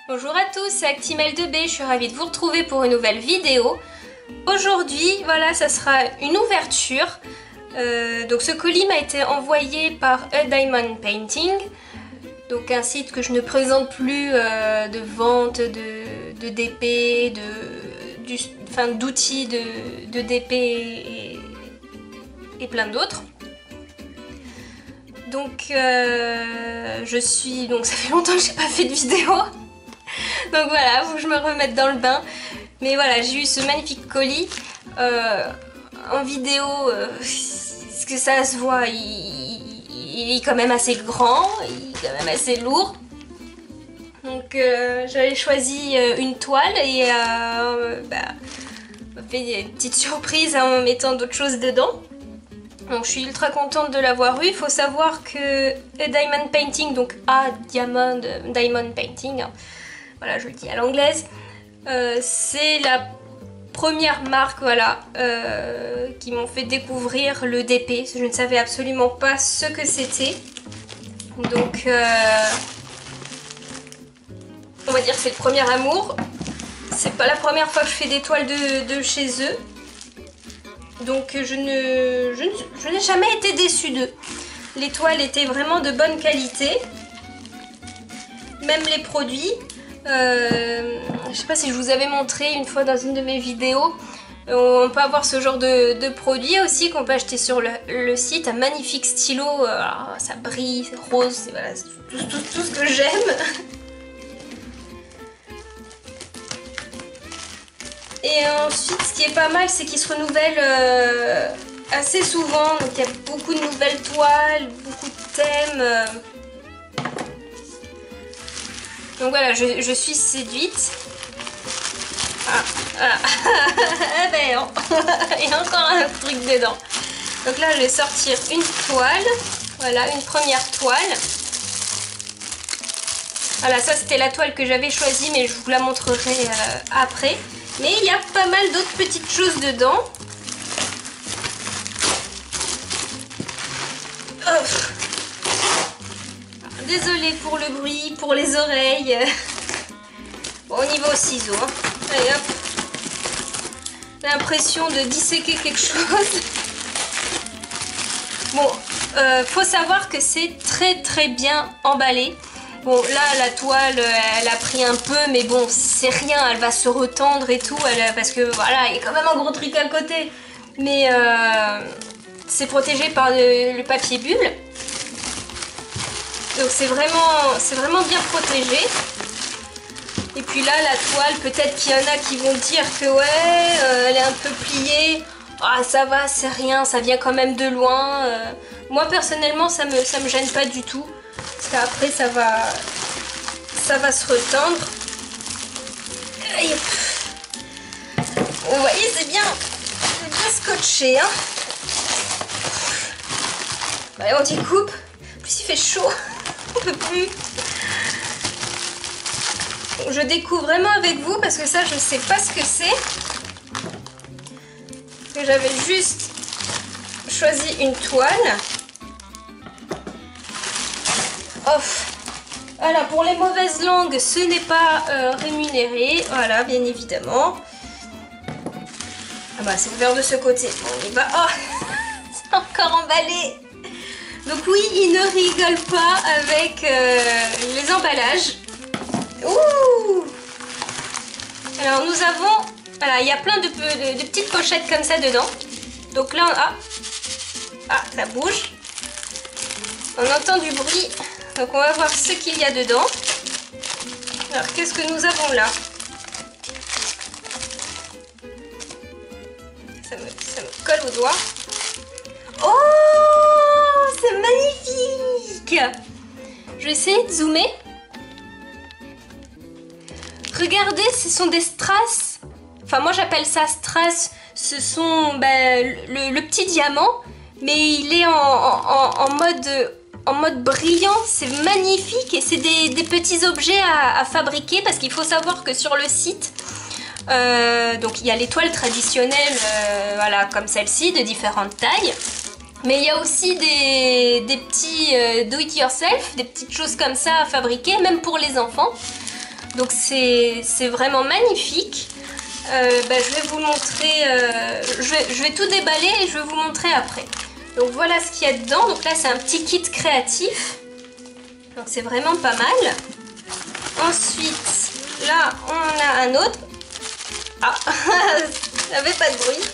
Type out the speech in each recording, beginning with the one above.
Bonjour à tous, c'est Actimel2B, je suis ravie de vous retrouver pour une nouvelle vidéo. Aujourd'hui, voilà, ça sera une ouverture. Donc ce colis m'a été envoyé par A Diamond Painting, donc un site que je ne présente plus de vente de DP, d'outils de DP et plein d'autres. Donc ça fait longtemps que j'ai pas fait de vidéo. Donc voilà, faut que je me remette dans le bain. Mais voilà, j'ai eu ce magnifique colis en vidéo. Parce que ça se voit, il est quand même assez grand, il est quand même assez lourd. Donc j'avais choisi une toile et m'a fait une petite surprise en mettant d'autres choses dedans. Donc je suis ultra contente de l'avoir eu. Il faut savoir que A Diamond Painting, donc A Diamond Painting, hein, voilà, je le dis à l'anglaise, c'est la première marque, voilà, qui m'ont fait découvrir le DP. Je ne savais absolument pas ce que c'était. Donc on va dire que c'est le premier amour. C'est pas la première fois que je fais des toiles de chez eux. Donc je n'ai jamais été déçue d'eux. Les toiles étaient vraiment de bonne qualité. Même les produits. Je sais pas si je vous avais montré une fois dans une de mes vidéos. On peut avoir ce genre de produits aussi qu'on peut acheter sur le site. Un magnifique stylo. Ça brille, c'est rose. C'est voilà, tout ce que j'aime. Et ensuite, ce qui est pas mal, c'est qu'il se renouvelle assez souvent. Donc il y a beaucoup de nouvelles toiles, beaucoup de thèmes. Donc voilà, je suis séduite. Ben non. Il y a encore un truc dedans. Donc là, je vais sortir une toile. Voilà, une première toile. Voilà, ça c'était la toile que j'avais choisie, mais je vous la montrerai après. Mais il y a pas mal d'autres petites choses dedans. Désolée pour le bruit, pour les oreilles. Bon, on y va au ciseau. Hein. Allez hop. J'ai l'impression de disséquer quelque chose. Bon, faut savoir que c'est très bien emballé. Bon, là, la toile, elle a pris un peu, mais bon, c'est rien, elle va se retendre et tout, parce que voilà, il y a quand même un gros truc à côté. Mais c'est protégé par le papier bulle. Donc c'est vraiment bien protégé. Et puis là, la toile, peut-être qu'il y en a qui vont dire que ouais, elle est un peu pliée. Ah, ça va, c'est rien, ça vient quand même de loin. Moi, personnellement, ça me gêne pas du tout. Parce qu'après ça va se retendre. Vous voyez, c'est bien scotché, hein. Allez, on découpe. En plus il fait chaud, on peut plus. Je découvre vraiment avec vous parce que ça je sais pas ce que c'est. J'avais juste choisi une toile. Voilà, pour les mauvaises langues, ce n'est pas rémunéré. Voilà, bien évidemment. Ah bah, c'est ouvert de ce côté. On y va. Oh, c'est encore emballé. Donc oui, il ne rigole pas avec les emballages. Ouh! Alors nous avons... Voilà, il y a plein de petites pochettes comme ça dedans. Donc là, ça bouge. On entend du bruit. Donc on va voir ce qu'il y a dedans. Alors qu'est-ce que nous avons là? Ça me colle au doigt. Oh, c'est magnifique! Je vais essayer de zoomer. Regardez, ce sont des strass. Enfin moi j'appelle ça strass. Ce sont le petit diamant. Mais il est en mode brillant, c'est magnifique et c'est des petits objets à fabriquer parce qu'il faut savoir que sur le site, donc il y a les toiles traditionnelles, voilà, comme celle-ci, de différentes tailles, mais il y a aussi des petits do it yourself, des petites choses comme ça à fabriquer, même pour les enfants. Donc c'est vraiment magnifique. Je vais vous montrer, je vais tout déballer et je vais vous montrer après. Donc voilà ce qu'il y a dedans. Donc là c'est un petit kit créatif. Donc c'est vraiment pas mal. Ensuite, là on a un autre. Ah, ça fait pas de bruit.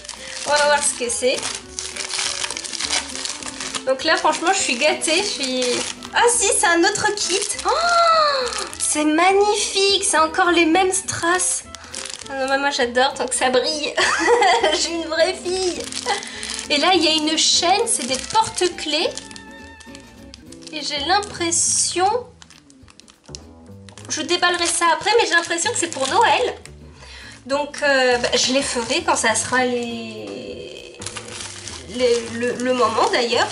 On va voir ce que c'est. Donc là franchement je suis gâtée. Ah si, c'est un autre kit. Oh, c'est magnifique. C'est encore les mêmes strass. Ah non, moi j'adore tant que ça brille. Je suis une vraie fille. Et là il y a une chaîne, c'est des porte-clés. Et j'ai l'impression... Je déballerai ça après, mais j'ai l'impression que c'est pour Noël. Donc je les ferai quand ça sera le moment d'ailleurs.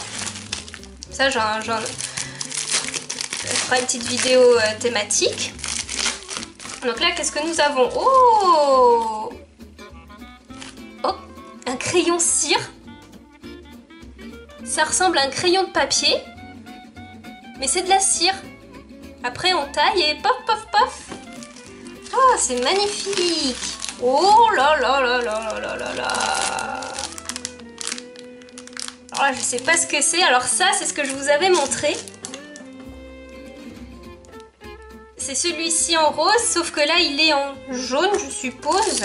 Ça je ferai une petite vidéo thématique. Donc là, qu'est-ce que nous avons? Oh, un crayon cire. Ça ressemble à un crayon de papier. Mais c'est de la cire. Après, on taille et pof, pof, pof. Oh, c'est magnifique. Oh là là là là là là là. Alors là, je sais pas ce que c'est. Alors ça, c'est ce que je vous avais montré. C'est celui-ci en rose, sauf que là il est en jaune, je suppose.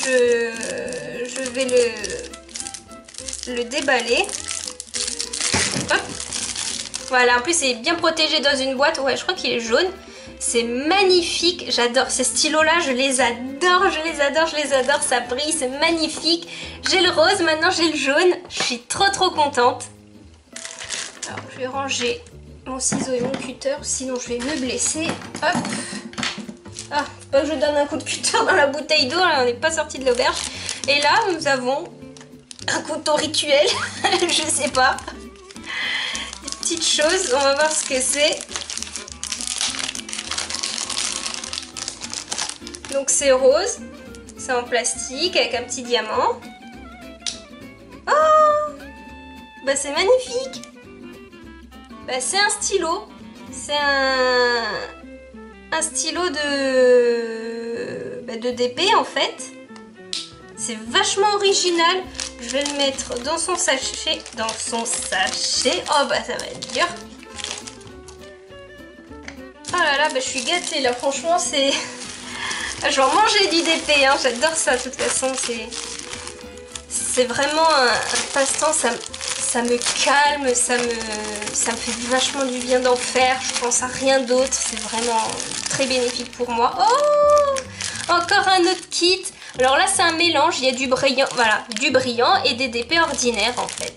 Je vais le déballer. Hop. Voilà, en plus il est bien protégé dans une boîte. Ouais, je crois qu'il est jaune. C'est magnifique, j'adore ces stylos-là, je les adore, je les adore, je les adore. Ça brille, c'est magnifique. J'ai le rose, maintenant j'ai le jaune. Je suis trop contente. Alors, je vais ranger mon ciseau et mon cutter, sinon je vais me blesser. Hop. Ah, pas que je donne un coup de cutter dans la bouteille d'eau, on n'est pas sorti de l'auberge. Et là, nous avons un couteau rituel, je sais pas. Des petites choses, on va voir ce que c'est. Donc c'est rose, c'est en plastique avec un petit diamant. Oh, bah c'est magnifique. Bah, c'est un stylo, c'est un stylo de DP en fait. C'est vachement original. Je vais le mettre dans son sachet. Oh bah ça va être dur. Oh là là, bah, je suis gâtée là, franchement c'est... Je vais en manger du DP, hein. J'adore ça de toute façon. C'est vraiment un passe-temps, ça me calme, ça me fait vachement du bien d'en faire. Je pense à rien d'autre, c'est vraiment très bénéfique pour moi. Oh, encore un autre kit. Alors là c'est un mélange, il y a du brillant, voilà, du brillant et des DP ordinaires en fait.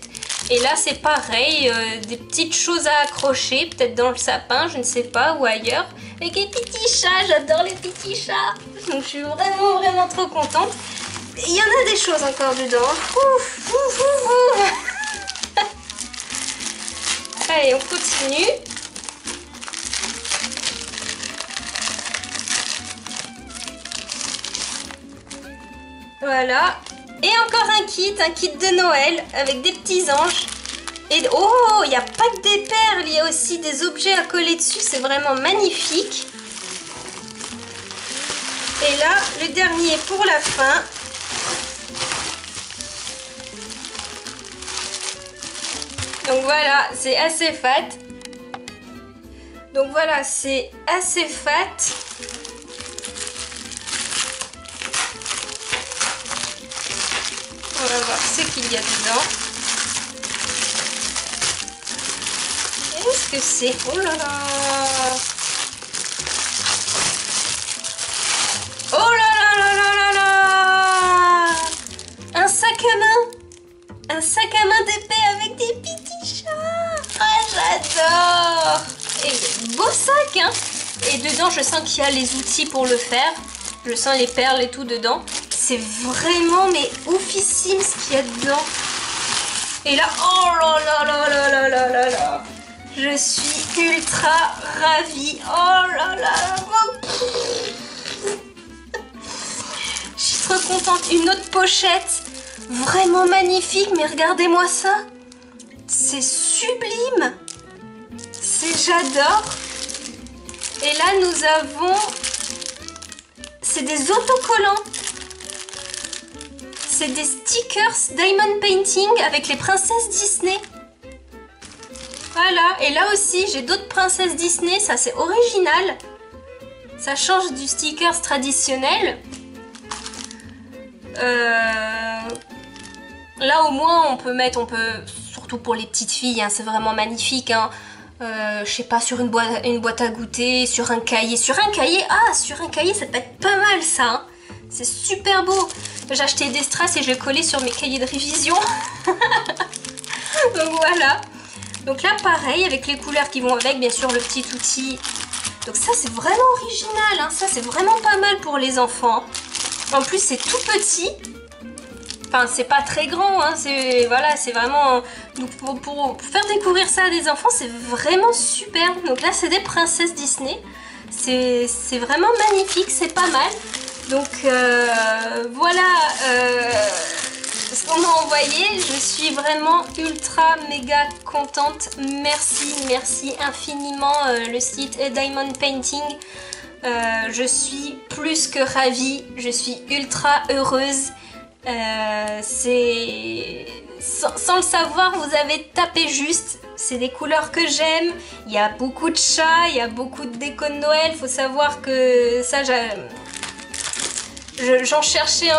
Et là c'est pareil, des petites choses à accrocher, peut-être dans le sapin, je ne sais pas, ou ailleurs. Avec les petits chats, j'adore les petits chats. Donc je suis vraiment trop contente. Il y en a des choses encore dedans. Ouf, ouf, ouf, ouf. Allez, on continue. Voilà. Et encore un kit de Noël avec des petits anges. Et oh, il n'y a pas que des perles, il y a aussi des objets à coller dessus. C'est vraiment magnifique. Et là, le dernier pour la fin. Donc voilà, c'est assez fat. Donc voilà, c'est assez fat. On va voir ce qu'il y a dedans. Qu'est-ce que c'est? Oh là là! Oh là là là là là là! Un sac à main! Un sac à main d'épée avec des petits chats! Ah, j'adore! Et beau sac, hein! Et dedans, je sens qu'il y a les outils pour le faire. Je sens les perles et tout dedans. C'est vraiment, mais oufissime ce qu'il y a dedans. Et là, oh là là là là là là là là! Je suis ultra ravie. Oh là là! Je suis trop contente. Une autre pochette. Vraiment magnifique. Mais regardez-moi ça. C'est sublime. J'adore. Et là, avons... C'est des autocollants. C'est des stickers Diamond Painting avec les princesses Disney. Voilà, et là aussi j'ai d'autres princesses Disney, ça c'est original. Ça change du stickers traditionnel. Là au moins on peut mettre, surtout pour les petites filles, hein, c'est vraiment magnifique. Hein. Je sais pas, sur une boîte à goûter, sur un cahier. Sur un cahier, ça peut être pas mal ça. Hein. C'est super beau. J'ai acheté des strass et je l'ai collé sur mes cahiers de révision. Donc voilà. Donc là pareil, avec les couleurs qui vont avec, bien sûr le petit outil. Donc ça c'est vraiment original, hein. Ça c'est vraiment pas mal pour les enfants. En plus c'est tout petit. Enfin c'est pas très grand, hein. C'est vraiment... Donc pour faire découvrir ça à des enfants, c'est vraiment super. Donc là c'est des princesses Disney. C'est vraiment magnifique, c'est pas mal. Donc voilà ce qu'on m'a envoyé. Je suis vraiment ultra méga contente. Merci infiniment le site Diamond Painting. Je suis plus que ravie. Je suis ultra heureuse. Sans le savoir, vous avez tapé juste. C'est des couleurs que j'aime. Il y a beaucoup de chats, il y a beaucoup de déco de Noël. Faut savoir que ça, j'en cherchais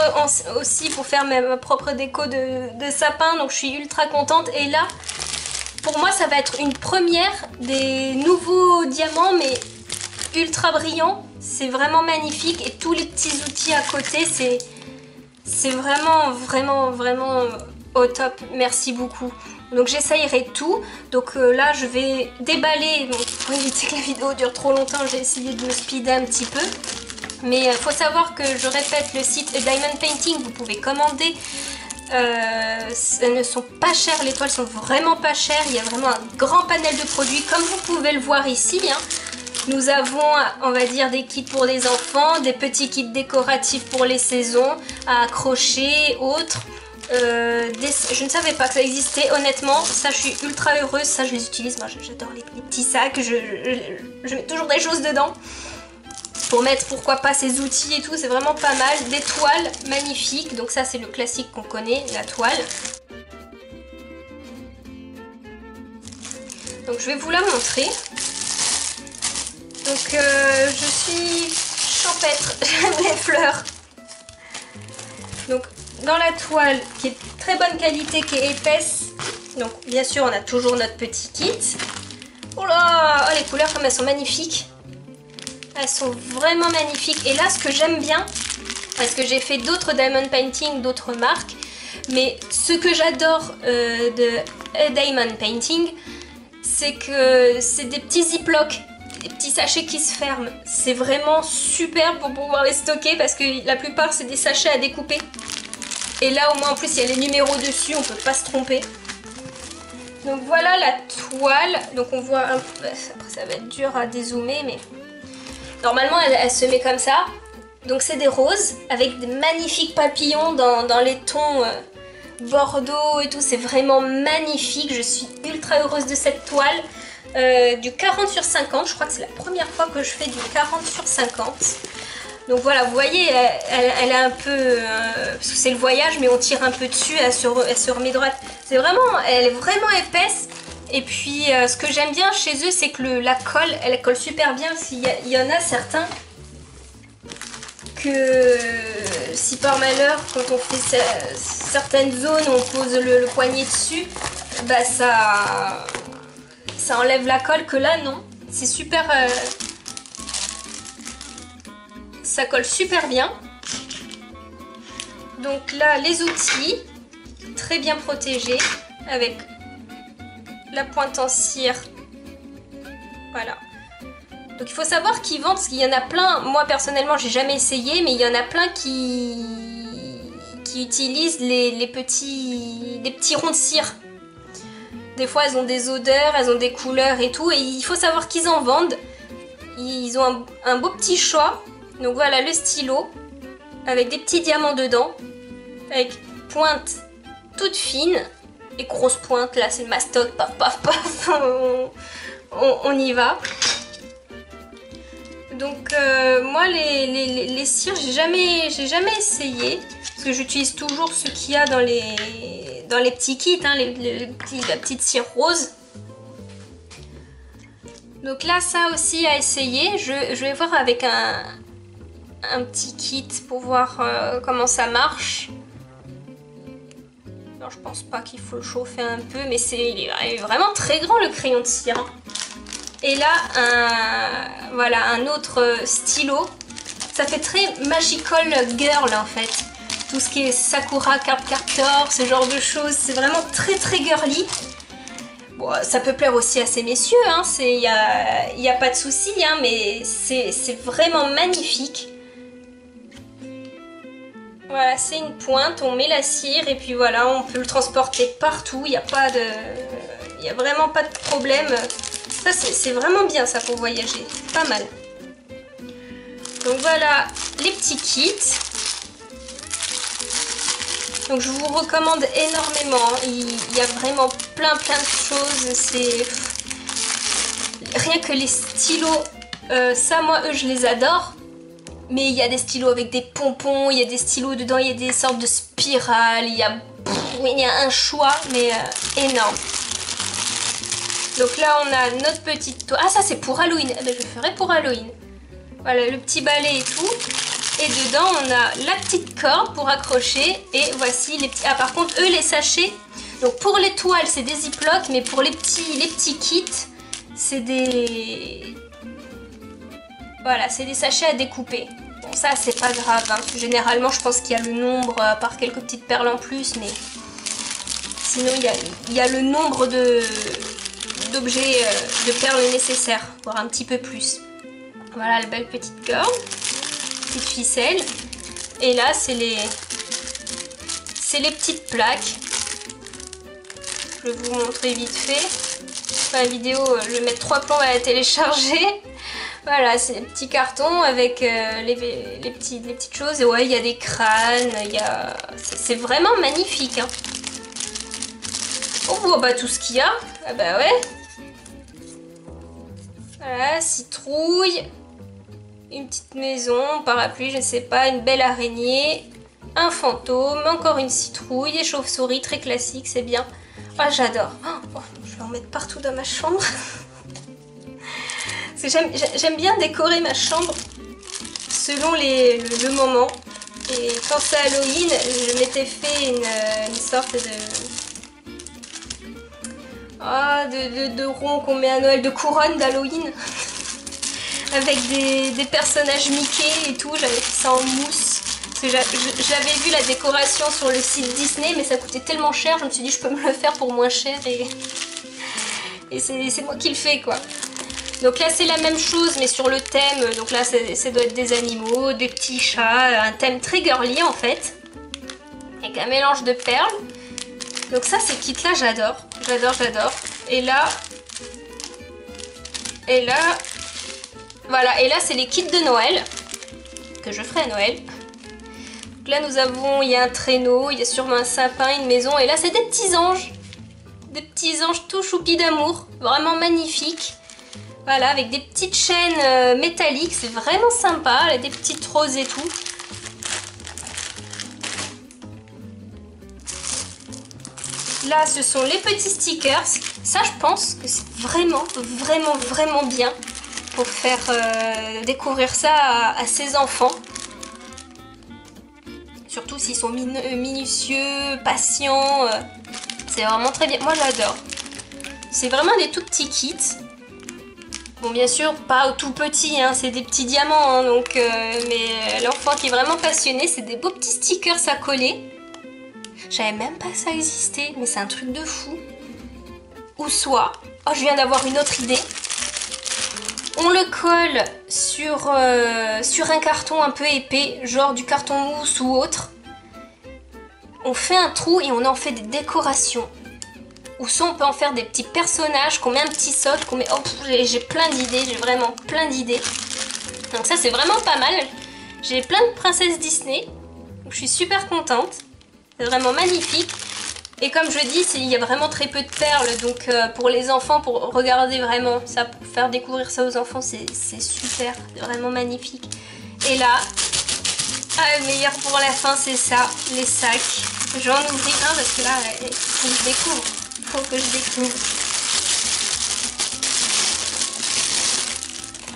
aussi pour faire ma propre déco de sapin. Donc je suis ultra contente. Et là, pour moi, ça va être une première des nouveaux diamants, mais ultra brillants. C'est vraiment magnifique. Et tous les petits outils à côté, c'est vraiment au top. Merci beaucoup. Donc j'essayerai tout. Donc là je vais déballer. Donc, pour éviter que la vidéo dure trop longtemps, j'ai essayé de me speeder un petit peu. Mais il faut savoir que je répète, le site Diamond Painting, vous pouvez commander. Elles ne sont pas chères, les toiles sont vraiment pas chères. Il y a vraiment un grand panel de produits comme vous pouvez le voir ici. Hein. Nous avons, on va dire, des kits pour les enfants, des petits kits décoratifs pour les saisons, à accrocher, autres. Je ne savais pas que ça existait, honnêtement. Ça, je suis ultra heureuse. Ça, je les utilise. Moi, j'adore les petits sacs. Je mets toujours des choses dedans. Pour mettre, pourquoi pas, ces outils et tout. C'est vraiment pas mal. Des toiles magnifiques. Donc ça, c'est le classique qu'on connaît, la toile. Donc, je vais vous la montrer. Donc je suis champêtre, j'aime les fleurs. Donc dans la toile qui est de très bonne qualité, qui est épaisse, donc bien sûr on a toujours notre petit kit. Oh là, oh, les couleurs comme elles sont magnifiques. Elles sont vraiment magnifiques. Et là ce que j'aime bien, parce que j'ai fait d'autres diamond painting, d'autres marques, mais ce que j'adore de Diamond Painting, c'est que c'est des petits ziplocs. Des petits sachets qui se ferment. C'est vraiment super pour pouvoir les stocker parce que la plupart c'est des sachets à découper. Et là au moins en plus il y a les numéros dessus, on peut pas se tromper. Donc voilà la toile. Donc on voit un peu, après ça va être dur à dézoomer, mais normalement elle se met comme ça. Donc c'est des roses avec des magnifiques papillons dans les tons bordeaux et tout. C'est vraiment magnifique. Je suis ultra heureuse de cette toile. Du 40 sur 50, je crois que c'est la première fois que je fais du 40 sur 50. Donc voilà, vous voyez, elle est un peu... parce que c'est le voyage, mais on tire un peu dessus, elle se remet droite. Elle est vraiment épaisse. Et puis, ce que j'aime bien chez eux, c'est que la colle, elle colle super bien. Il y en a certains que, si par malheur, quand on fait certaines zones, on pose le poignet dessus, bah ça enlève la colle, que là non, c'est super, ça colle super bien. Donc là les outils très bien protégés avec la pointe en cire, voilà. Donc il faut savoir qu'ils vendent, parce qu'il y en a plein, moi personnellement j'ai jamais essayé, mais il y en a plein qui utilisent les petits ronds de cire. Des fois elles ont des odeurs, elles ont des couleurs et tout, et il faut savoir qu'ils en vendent. Ils ont un beau petit choix. Donc voilà le stylo avec des petits diamants dedans, avec pointe toute fine et grosse pointe. Là c'est le mastoc, paf paf paf, on y va. Donc moi les cires j'ai jamais essayé parce que j'utilise toujours ce qu'il y a dans les petits kits, hein, la petite cire rose. Donc là ça aussi à essayer, je vais voir avec un petit kit pour voir comment ça marche. Alors je pense pas qu'il faut le chauffer un peu, mais il est vraiment très grand le crayon de cire. Et là, voilà, un autre stylo. Ça fait très magical girl en fait. Tout ce qui est Sakura Card Captor, ce genre de choses, c'est vraiment très très girly. Bon, ça peut plaire aussi à ces messieurs, hein, y a pas de souci, hein, mais c'est vraiment magnifique. Voilà, c'est une pointe, on met la cire et puis voilà, on peut le transporter partout, il n'y a vraiment pas de problème. Ça, c'est vraiment bien ça pour voyager, pas mal. Donc voilà les petits kits. Donc je vous recommande énormément, il y a vraiment plein de choses, rien que les stylos, ça moi eux je les adore. Mais il y a des stylos avec des pompons, il y a des stylos dedans, il y a des sortes de spirales, il y a un choix, mais énorme. Donc là, on a notre petite toile. Ah, ça, c'est pour Halloween. Eh ben, je le ferai pour Halloween. Voilà, le petit balai et tout. Et dedans, on a la petite corde pour accrocher. Et voici les petits... Ah, par contre, eux, les sachets. Donc, pour les toiles, c'est des ziplocs. Mais pour les petits kits, c'est des... Voilà, c'est des sachets à découper. Bon, ça, c'est pas grave. Hein. Généralement, je pense qu'il y a le nombre, à part quelques petites perles en plus. Mais sinon, il y a le nombre d'objets, de perles nécessaires, voire un petit peu plus. Voilà, la belle petite corde, petite ficelle. Et là, c'est les petites plaques. Je vais vous montrer vite fait. Enfin, la vidéo, je vais mettre 3 plombs à la télécharger. Voilà, c'est des petits cartons avec les petites choses. Et ouais, il y a des crânes, c'est vraiment magnifique. Hein. On voit bah, tout ce qu'il y a. Ah bah ouais. Voilà, citrouille. Une petite maison, parapluie, je ne sais pas, une belle araignée. Un fantôme, encore une citrouille, des chauves-souris, très classiques, c'est bien. Ah, j'adore. Oh, je vais en mettre partout dans ma chambre. Parce que j'aime bien décorer ma chambre selon le moment. Et quand c'est Halloween, je m'étais fait une sorte de rond qu'on met à Noël, de couronne d'Halloween. Avec des personnages Mickey et tout, j'avais fait ça en mousse. J'avais vu la décoration sur le site Disney, mais ça coûtait tellement cher, je me suis dit je peux me le faire pour moins cher et c'est moi qui le fais quoi. Donc là c'est la même chose mais sur le thème, donc là ça doit être des animaux, des petits chats, un thème très girly en fait, avec un mélange de perles. Donc ça ces kits là j'adore, j'adore. Et là, voilà, et là c'est les kits de Noël, que je ferai à Noël. Donc là nous avons, il y a un traîneau, il y a sûrement un sapin, une maison, et là c'est des petits anges tout choupis d'amour, vraiment magnifiques. Voilà, avec des petites chaînes métalliques, c'est vraiment sympa, là, des petites roses et tout. Là ce sont les petits stickers, ça je pense que c'est vraiment bien pour faire découvrir ça à ses enfants. Surtout s'ils sont minutieux, patients, c'est vraiment très bien. Moi j'adore. C'est vraiment des tout petits kits. Bon bien sûr pas tout petit, hein, c'est des petits diamants, hein, donc, mais l'enfant qui est vraiment passionné, c'est des beaux petits stickers à coller. Je savais même pas que ça existait, mais c'est un truc de fou. Ou soit, oh je viens d'avoir une autre idée. On le colle sur un carton un peu épais, genre du carton mousse ou autre. On fait un trou et on en fait des décorations. Ou soit on peut en faire des petits personnages, qu'on met un petit socle, qu'on met... Oh, j'ai plein d'idées, j'ai vraiment plein d'idées. Donc ça c'est vraiment pas mal. J'ai plein de princesses Disney, donc je suis super contente. C'est vraiment magnifique. Et comme je dis, il y a vraiment très peu de perles, donc pour les enfants, pour regarder vraiment ça, pour faire découvrir ça aux enfants, c'est super, vraiment magnifique. Et là, le meilleur pour la fin, c'est ça, les sacs. Je vais en ouvrir un parce que là, il faut que je découvre. Il faut que je découvre.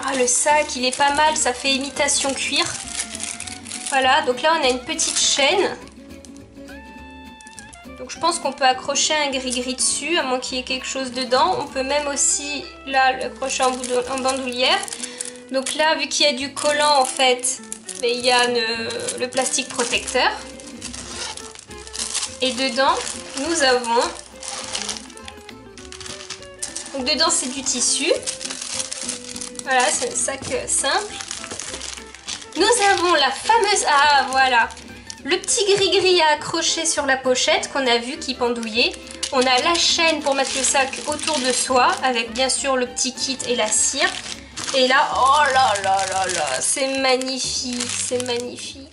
Ah, le sac, il est pas mal, ça fait imitation cuir. Voilà, donc là, on a une petite chaîne. Donc je pense qu'on peut accrocher un gris-gris dessus, à moins qu'il y ait quelque chose dedans. On peut même aussi, là, l'accrocher en bandoulière. Donc là, vu qu'il y a du collant, en fait, mais il y a le plastique protecteur. Et dedans, nous avons... Donc dedans, c'est du tissu. Voilà, c'est un sac simple. Nous avons la fameuse... Ah, voilà. Le petit gris-gris à accrocher sur la pochette qu'on a vu qui pendouillait. On a la chaîne pour mettre le sac autour de soi, avec bien sûr le petit kit et la cire. Et là, oh là là là là, c'est magnifique, c'est magnifique.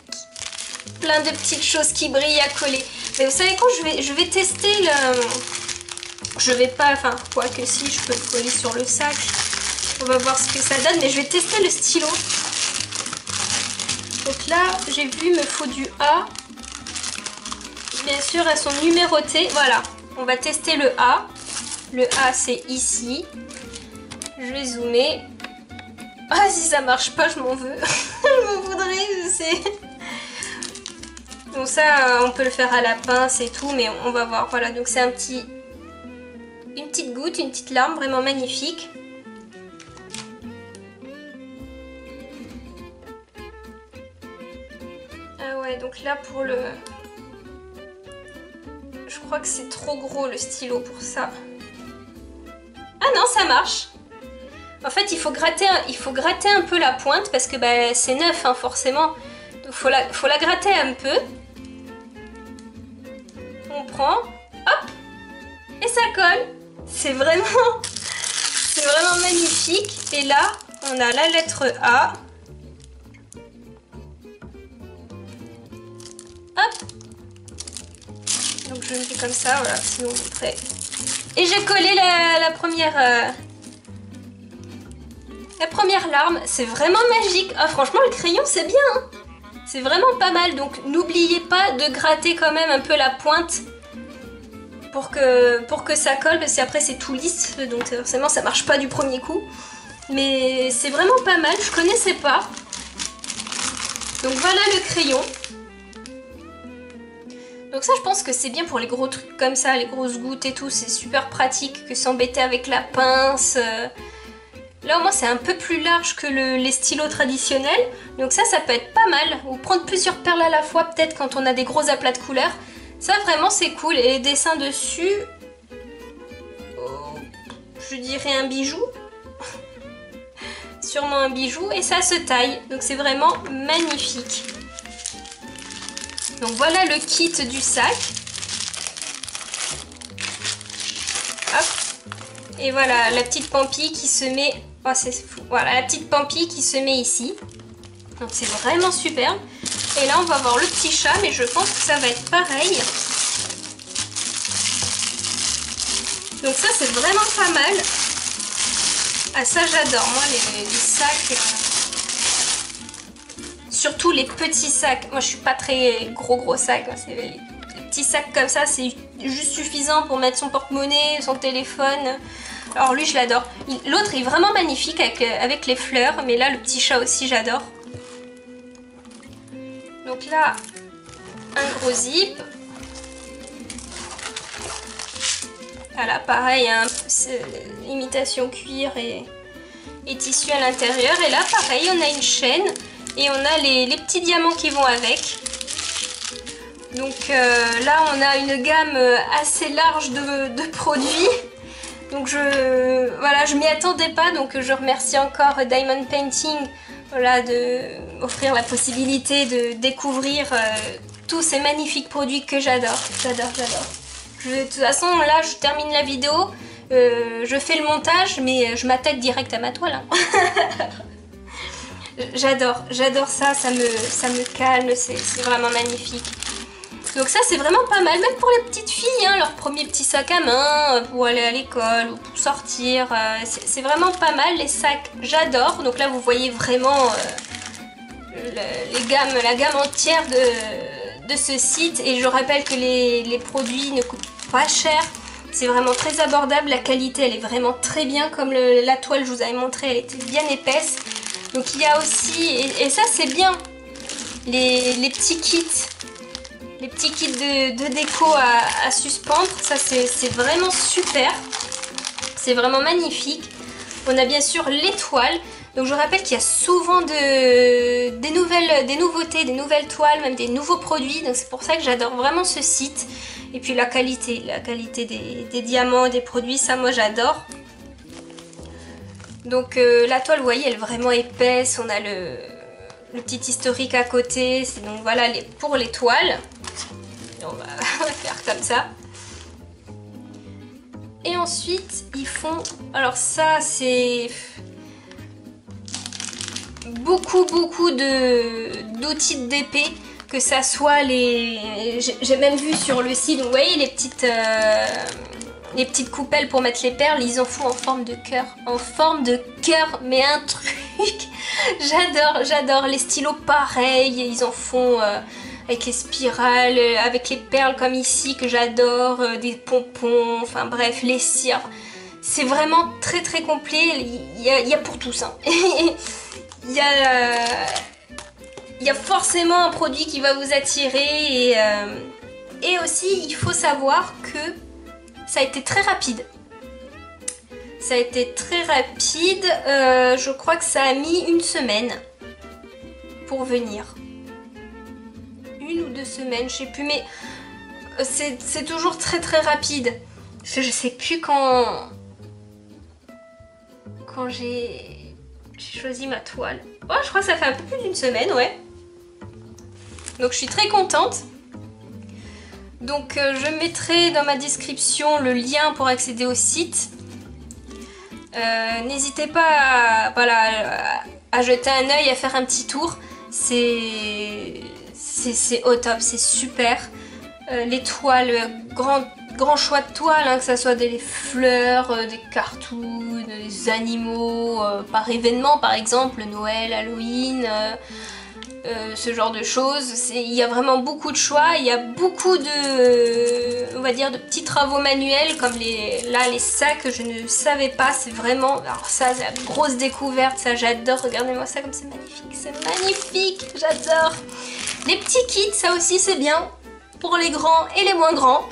Plein de petites choses qui brillent à coller. Mais vous savez quoi, je vais tester le... Je vais pas, enfin, quoi que si, je peux le coller sur le sac. On va voir ce que ça donne, mais je vais tester le stylo. Donc là, j'ai vu, il me faut du A. Bien sûr, elles sont numérotées. Voilà, on va tester le A. Le A, c'est ici. Je vais zoomer. Ah, si ça marche pas, je m'en veux. Je m'en voudrais, je sais. Donc ça, on peut le faire à la pince et tout, mais on va voir. Voilà, donc c'est une petite goutte, une petite larme, vraiment magnifique. Ah ouais, donc là pour le... Je crois que c'est trop gros le stylo pour ça. Ah non, ça marche. En fait, il faut gratter un peu la pointe parce que bah, c'est neuf, hein, forcément. Donc faut la gratter un peu. On prend, hop, et ça colle. C'est vraiment magnifique. Et là, on a la lettre A. Hop. Donc je le fais comme ça, voilà, sinon on montrait. Et j'ai collé la première larme. C'est vraiment magique. Ah, franchement, le crayon, c'est bien. Hein, c'est vraiment pas mal. Donc n'oubliez pas de gratter quand même un peu la pointe pour que ça colle, parce qu'après c'est tout lisse, donc forcément ça marche pas du premier coup. Mais c'est vraiment pas mal, je connaissais pas. Donc voilà le crayon. Donc ça, je pense que c'est bien pour les gros trucs comme ça, les grosses gouttes et tout, c'est super pratique que s'embêter avec la pince. Là au moins c'est un peu plus large que les stylos traditionnels, donc ça peut être pas mal. Ou prendre plusieurs perles à la fois, peut-être quand on a des gros aplats de couleurs. Ça vraiment c'est cool, et les dessins dessus, je dirais un bijou. Sûrement un bijou, et ça se taille, donc c'est vraiment magnifique. Donc voilà le kit du sac. Hop. Et voilà la petite pampille qui se met... Oh, c'est fou. Voilà la petite pampille qui se met ici. Donc c'est vraiment superbe. Et là on va voir le petit chat, mais je pense que ça va être pareil. Donc ça c'est vraiment pas mal. Ah ça j'adore, moi les sacs... Surtout les petits sacs. Moi je suis pas très gros sacs. Les petits sacs comme ça, c'est juste suffisant pour mettre son porte-monnaie, son téléphone. Alors lui je l'adore. L'autre est vraiment magnifique avec les fleurs. Mais là le petit chat aussi j'adore. Donc là un gros zip. Voilà pareil, hein, imitation cuir et tissu à l'intérieur. Et là pareil, on a une chaîne. Et on a les petits diamants qui vont avec. Donc là on a une gamme assez large de produits. Donc voilà, je m'y attendais pas. Donc je remercie encore Diamond Painting, voilà, de offrir la possibilité de découvrir tous ces magnifiques produits que j'adore. J'adore. De toute façon là je termine la vidéo. Je fais le montage, mais je m'attaque direct à ma toile. Hein. J'adore ça me calme, c'est vraiment magnifique. Donc ça c'est vraiment pas mal, même pour les petites filles, hein, leur premier petit sac à main pour aller à l'école ou pour sortir. C'est vraiment pas mal, les sacs j'adore. Donc là vous voyez vraiment la gamme entière de ce site. Et je rappelle que les produits ne coûtent pas cher. C'est vraiment très abordable, la qualité elle est vraiment très bien. Comme la toile je vous avais montré, elle était bien épaisse. Donc il y a aussi, et ça c'est bien, les petits kits. Les petits kits de déco à suspendre, ça c'est vraiment super. C'est vraiment magnifique. On a bien sûr les toiles. Donc je rappelle qu'il y a souvent des nouveautés, des nouvelles toiles, même des nouveaux produits. Donc c'est pour ça que j'adore vraiment ce site. Et puis la qualité des diamants, des produits, ça moi j'adore. Donc la toile, vous voyez, elle est vraiment épaisse. On a le petit historique à côté. Donc voilà pour les toiles. On va faire comme ça. Et ensuite ils font, alors ça c'est beaucoup d'outils de DP, que ça soit j'ai même vu sur le site, vous voyez les petites coupelles pour mettre les perles, ils en font en forme de cœur, mais un truc j'adore. Les stylos pareil, ils en font avec les spirales, avec les perles comme ici que j'adore, des pompons, enfin bref, les cires. C'est vraiment très complet, il y a pour tous. Hein. Il y a forcément un produit qui va vous attirer et aussi il faut savoir que ça a été très rapide. Ça a été très rapide, je crois que ça a mis une semaine pour venir. 1 ou 2 semaines, je sais plus, mais c'est toujours très rapide. Je sais plus quand j'ai choisi ma toile. Oh, je crois que ça fait un peu plus d'1 semaine, ouais. Donc je suis très contente. Donc je mettrai dans ma description le lien pour accéder au site. N'hésitez pas à jeter un œil, à faire un petit tour. C'est au top, c'est super. Les toiles, grand choix de toiles, hein, que ce soit des fleurs, des cartoons, des animaux, par événement par exemple, Noël, Halloween, ce genre de choses. Il y a vraiment beaucoup de choix, il y a beaucoup on va dire, de petits travaux manuels, comme les sacs, je ne savais pas, c'est vraiment, alors ça c'est la grosse découverte, ça j'adore, regardez-moi ça comme c'est magnifique, j'adore. Les petits kits, ça aussi c'est bien, pour les grands et les moins grands.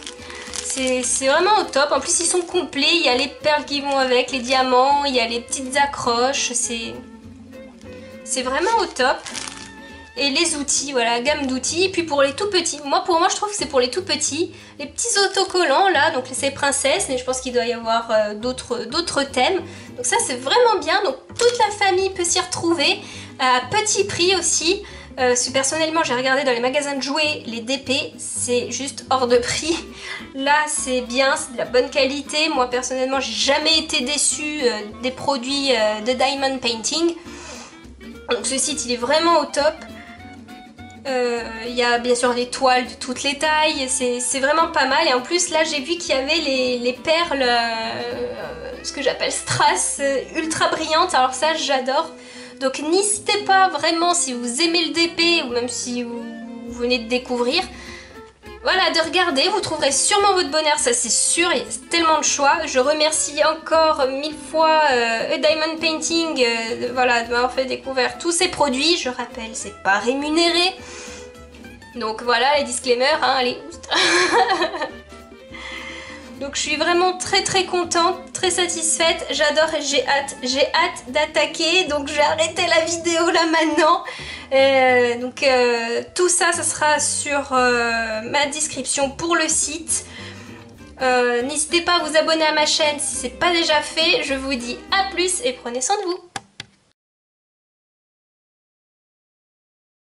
C'est vraiment au top. En plus ils sont complets, il y a les perles qui vont avec, les diamants, il y a les petites accroches, c'est vraiment au top. Et les outils, voilà, gamme d'outils. Et puis pour les tout petits, pour moi je trouve que c'est pour les tout petits. Les petits autocollants là, donc c'est princesses, mais je pense qu'il doit y avoir d'autres thèmes. Donc ça c'est vraiment bien, donc toute la famille peut s'y retrouver, à petit prix aussi. Personnellement j'ai regardé dans les magasins de jouets, les DP c'est juste hors de prix. Là c'est bien, c'est de la bonne qualité. Moi personnellement j'ai jamais été déçue des produits de Diamond Painting. Donc ce site il est vraiment au top. Il y a bien sûr des toiles de toutes les tailles, c'est vraiment pas mal. Et en plus là j'ai vu qu'il y avait les perles, ce que j'appelle strass, ultra brillantes. Alors ça j'adore. Donc n'hésitez pas vraiment, si vous aimez le DP ou même si vous venez de découvrir, voilà, de regarder, vous trouverez sûrement votre bonheur, ça c'est sûr, il y a tellement de choix. Je remercie encore 1000 fois Diamond Painting voilà, de m'avoir fait découvrir tous ces produits. Je rappelle, c'est pas rémunéré. Donc voilà, les disclaimers, hein, allez, oust. Donc je suis vraiment très contente, très satisfaite, j'adore et j'ai hâte d'attaquer. Donc je vais arrêter la vidéo là maintenant. Tout ça, ça sera sur ma description pour le site. N'hésitez pas à vous abonner à ma chaîne si ce n'est pas déjà fait. Je vous dis à plus et prenez soin de vous.